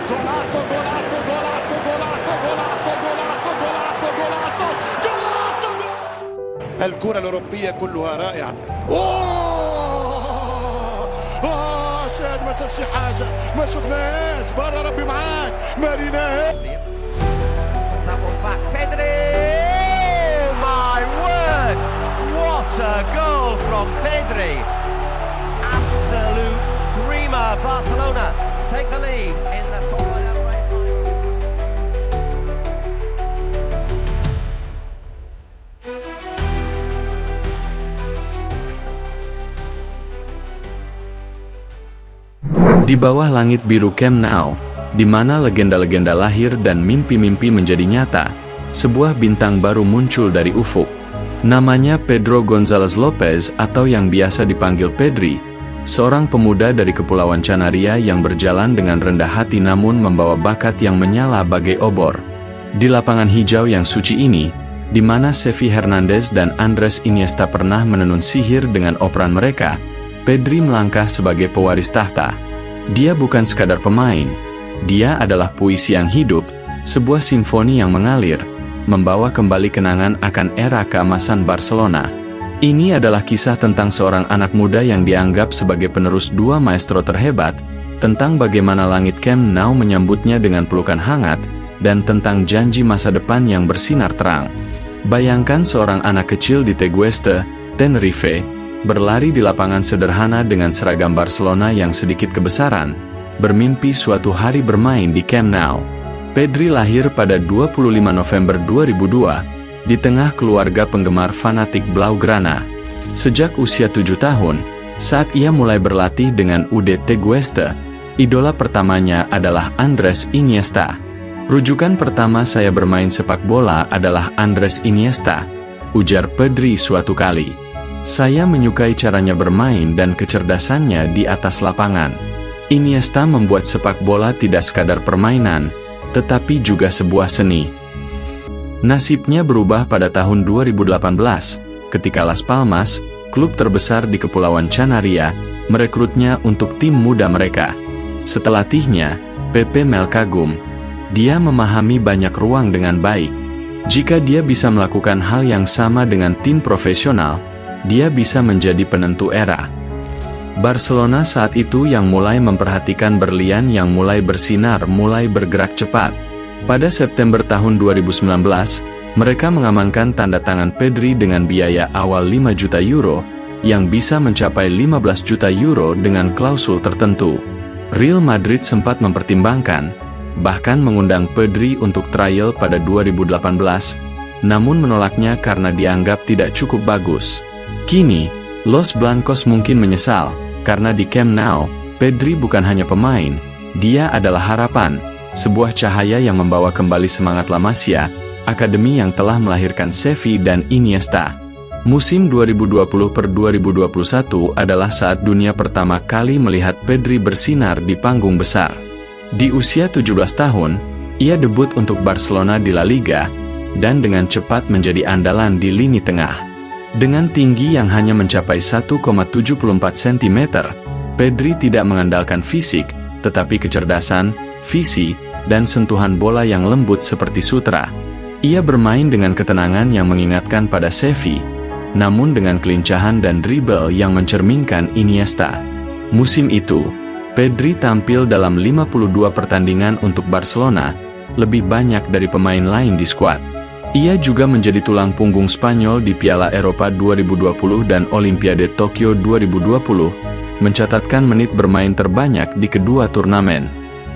Golato, golato, golato, golato, golato, golato, golato, golato, golato, golato. الكرة الأوروبية كلها رائعة. شاهد ما شافش حاجة، ما شفناهاش، برا ربي معاك، ما ريناهاش. Pedri! Oh my word! What a goal from Pedri! Absolute screamer. Barcelona take the lead in the Copa del Rey final. Di bawah langit biru Camp Nou, di mana legenda-legenda lahir dan mimpi-mimpi menjadi nyata, sebuah bintang baru muncul dari ufuk. Namanya Pedro González Lopez atau yang biasa dipanggil Pedri, seorang pemuda dari Kepulauan Canaria yang berjalan dengan rendah hati namun membawa bakat yang menyala bagai obor. Di lapangan hijau yang suci ini, di mana Xavi Hernandez dan Andrés Iniesta pernah menenun sihir dengan operan mereka, Pedri melangkah sebagai pewaris tahta. Dia bukan sekadar pemain, dia adalah puisi yang hidup, sebuah simfoni yang mengalir, membawa kembali kenangan akan era keemasan Barcelona. Ini adalah kisah tentang seorang anak muda yang dianggap sebagai penerus dua maestro terhebat, tentang bagaimana langit Camp Nou menyambutnya dengan pelukan hangat, dan tentang janji masa depan yang bersinar terang. Bayangkan seorang anak kecil di Tegueste, Tenerife, berlari di lapangan sederhana dengan seragam Barcelona yang sedikit kebesaran, bermimpi suatu hari bermain di Camp Nou. Pedri lahir pada 25 November 2002, di tengah keluarga penggemar fanatik Blaugrana. Sejak usia 7 tahun, saat ia mulai berlatih dengan UD Tegueste, idola pertamanya adalah Andrés Iniesta. Rujukan pertama saya bermain sepak bola adalah Andrés Iniesta, ujar Pedri suatu kali. Saya menyukai caranya bermain dan kecerdasannya di atas lapangan. Iniesta membuat sepak bola tidak sekadar permainan, tetapi juga sebuah seni. Nasibnya berubah pada tahun 2018, ketika Las Palmas, klub terbesar di Kepulauan Canaria, merekrutnya untuk tim muda mereka. Setelah latihnya, Pepe Mel kagum. Dia memahami banyak ruang dengan baik. Jika dia bisa melakukan hal yang sama dengan tim profesional, dia bisa menjadi penentu era. Barcelona saat itu yang mulai memperhatikan berlian yang mulai bersinar mulai bergerak cepat. Pada September tahun 2019, mereka mengamankan tanda tangan Pedri dengan biaya awal 5 juta euro, yang bisa mencapai 15 juta euro dengan klausul tertentu. Real Madrid sempat mempertimbangkan, bahkan mengundang Pedri untuk trial pada 2018, namun menolaknya karena dianggap tidak cukup bagus. Kini, Los Blancos mungkin menyesal, karena di Camp Nou, Pedri bukan hanya pemain, dia adalah harapan, sebuah cahaya yang membawa kembali semangat La Masia, akademi yang telah melahirkan Xavi dan Iniesta. Musim 2020-2021 adalah saat dunia pertama kali melihat Pedri bersinar di panggung besar. Di usia 17 tahun, ia debut untuk Barcelona di La Liga, dan dengan cepat menjadi andalan di lini tengah. Dengan tinggi yang hanya mencapai 1,74 cm, Pedri tidak mengandalkan fisik, tetapi kecerdasan, visi, dan sentuhan bola yang lembut seperti sutra. Ia bermain dengan ketenangan yang mengingatkan pada Xavi, namun dengan kelincahan dan dribble yang mencerminkan Iniesta. Musim itu, Pedri tampil dalam 52 pertandingan untuk Barcelona, lebih banyak dari pemain lain di skuad. Ia juga menjadi tulang punggung Spanyol di Piala Eropa 2020 dan Olimpiade Tokyo 2020, mencatatkan menit bermain terbanyak di kedua turnamen.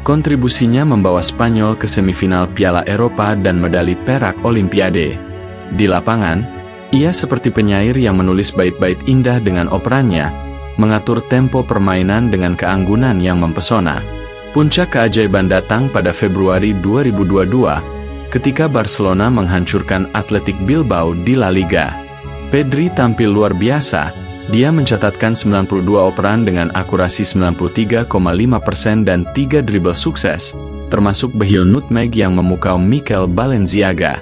Kontribusinya membawa Spanyol ke semifinal Piala Eropa dan medali perak Olimpiade. Di lapangan, ia seperti penyair yang menulis bait-bait indah dengan operannya, mengatur tempo permainan dengan keanggunan yang mempesona. Puncak keajaiban datang pada Februari 2022, ketika Barcelona menghancurkan Athletic Bilbao di La Liga. Pedri tampil luar biasa, dia mencatatkan 92 operan dengan akurasi 93,5% dan 3 dribble sukses, termasuk behil nutmeg yang memukau Mikel Balenciaga.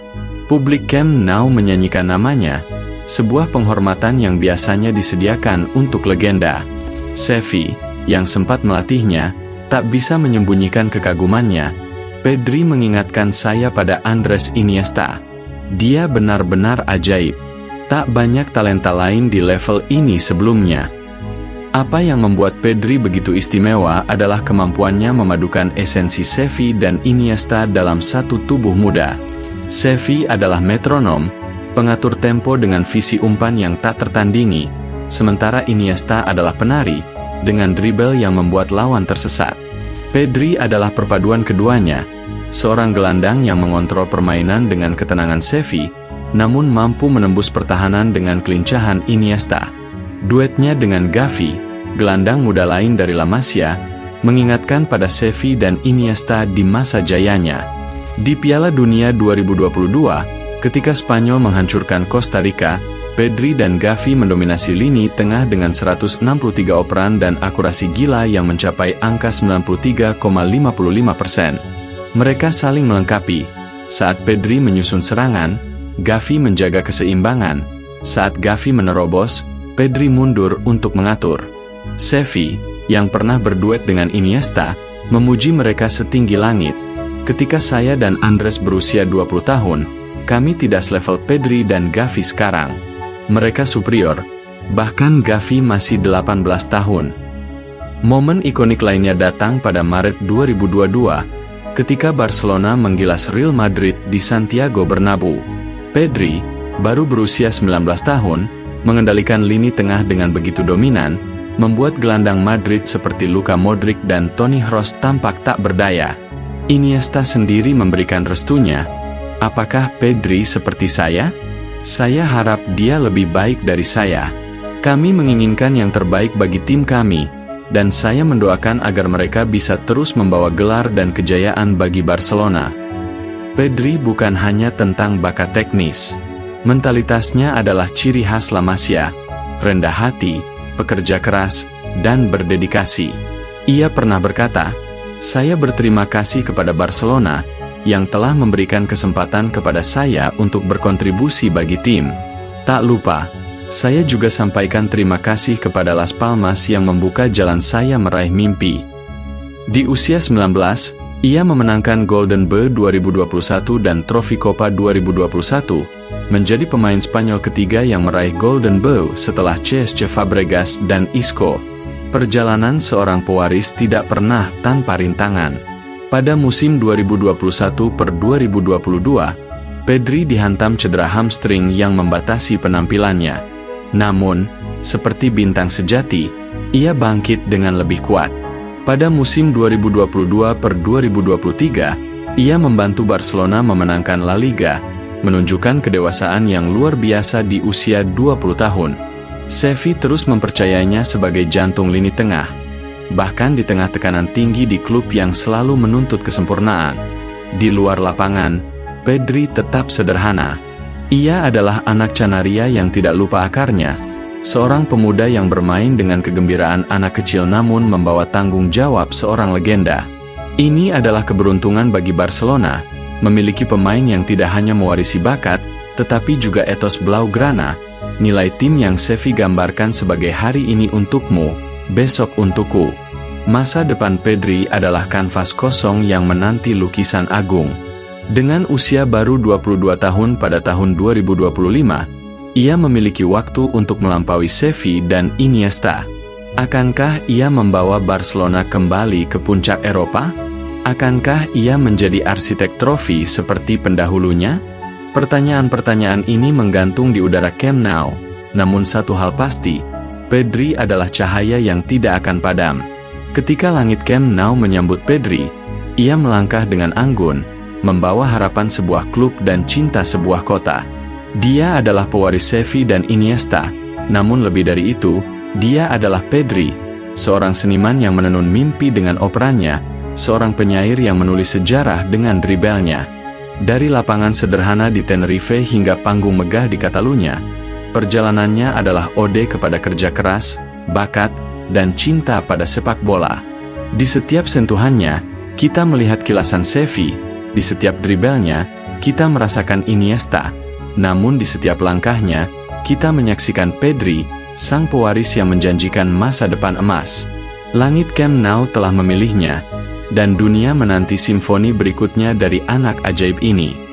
Publik Camp Nou menyanyikan namanya, sebuah penghormatan yang biasanya disediakan untuk legenda. Xavi, yang sempat melatihnya, Tak bisa menyembunyikan kekagumannya, Pedri mengingatkan saya pada Andres Iniesta. Dia benar-benar ajaib. Tak banyak talenta lain di level ini sebelumnya. Apa yang membuat Pedri begitu istimewa adalah kemampuannya memadukan esensi Xavi dan Iniesta dalam satu tubuh muda. Xavi adalah metronom, pengatur tempo dengan visi umpan yang tak tertandingi, sementara Iniesta adalah penari, dengan dribble yang membuat lawan tersesat. Pedri adalah perpaduan keduanya, seorang gelandang yang mengontrol permainan dengan ketenangan Xavi, namun mampu menembus pertahanan dengan kelincahan Iniesta. Duetnya dengan Gavi, gelandang muda lain dari La Masia, mengingatkan pada Xavi dan Iniesta di masa jayanya. Di Piala Dunia 2022, ketika Spanyol menghancurkan Costa Rica, Pedri dan Gavi mendominasi lini tengah dengan 163 operan dan akurasi gila yang mencapai angka 93,55%. Mereka saling melengkapi. Saat Pedri menyusun serangan, Gavi menjaga keseimbangan. Saat Gavi menerobos, Pedri mundur untuk mengatur. Xavi, yang pernah berduet dengan Iniesta, memuji mereka setinggi langit. Ketika saya dan Andres berusia 20 tahun, kami tidak selevel Pedri dan Gavi sekarang. Mereka superior, bahkan Gavi masih 18 tahun. Momen ikonik lainnya datang pada Maret 2022, ketika Barcelona menggilas Real Madrid di Santiago Bernabeu. Pedri, baru berusia 19 tahun, mengendalikan lini tengah dengan begitu dominan, membuat gelandang Madrid seperti Luka Modric dan Toni Kroos tampak tak berdaya. Iniesta sendiri memberikan restunya. Apakah Pedri seperti saya? Saya harap dia lebih baik dari saya. Kami menginginkan yang terbaik bagi tim kami, dan saya mendoakan agar mereka bisa terus membawa gelar dan kejayaan bagi Barcelona. Pedri bukan hanya tentang bakat teknis. Mentalitasnya adalah ciri khas La Masia, rendah hati, pekerja keras, dan berdedikasi. Ia pernah berkata, "Saya berterima kasih kepada Barcelona, yang telah memberikan kesempatan kepada saya untuk berkontribusi bagi tim. Tak lupa, saya juga sampaikan terima kasih kepada Las Palmas yang membuka jalan saya meraih mimpi." Di usia 19, ia memenangkan Golden Boot 2021 dan trofi Copa 2021, menjadi pemain Spanyol ketiga yang meraih Golden Boot setelah Cesc Fabregas dan Isco. Perjalanan seorang pewaris tidak pernah tanpa rintangan. Pada musim 2021-2022, Pedri dihantam cedera hamstring yang membatasi penampilannya. Namun, seperti bintang sejati, ia bangkit dengan lebih kuat. Pada musim 2022-2023, ia membantu Barcelona memenangkan La Liga, menunjukkan kedewasaan yang luar biasa di usia 20 tahun. Xavi terus mempercayainya sebagai jantung lini tengah, bahkan di tengah tekanan tinggi di klub yang selalu menuntut kesempurnaan. Di luar lapangan, Pedri tetap sederhana. Ia adalah anak Canaria yang tidak lupa akarnya, seorang pemuda yang bermain dengan kegembiraan anak kecil namun membawa tanggung jawab seorang legenda. Ini adalah keberuntungan bagi Barcelona, memiliki pemain yang tidak hanya mewarisi bakat, tetapi juga etos Blaugrana, nilai tim yang Xavi gambarkan sebagai hari ini untukmu, besok untukku. Masa depan Pedri adalah kanvas kosong yang menanti lukisan agung. Dengan usia baru 22 tahun pada tahun 2025, ia memiliki waktu untuk melampaui Xavi dan Iniesta. Akankah ia membawa Barcelona kembali ke puncak Eropa? Akankah ia menjadi arsitek trofi seperti pendahulunya? Pertanyaan-pertanyaan ini menggantung di udara Camp Nou, namun satu hal pasti, Pedri adalah cahaya yang tidak akan padam. Ketika langit Camp Nou menyambut Pedri, ia melangkah dengan anggun, membawa harapan sebuah klub dan cinta sebuah kota. Dia adalah pewaris Xavi dan Iniesta, namun lebih dari itu, dia adalah Pedri, seorang seniman yang menenun mimpi dengan operannya, seorang penyair yang menulis sejarah dengan dribelnya. Dari lapangan sederhana di Tenerife hingga panggung megah di Catalunya, perjalanannya adalah ode kepada kerja keras, bakat, dan cinta pada sepak bola. Di setiap sentuhannya, kita melihat kilasan Xavi, di setiap dribelnya, kita merasakan Iniesta, namun di setiap langkahnya, kita menyaksikan Pedri, sang pewaris yang menjanjikan masa depan emas. Langit Camp Nou telah memilihnya, dan dunia menanti simfoni berikutnya dari anak ajaib ini.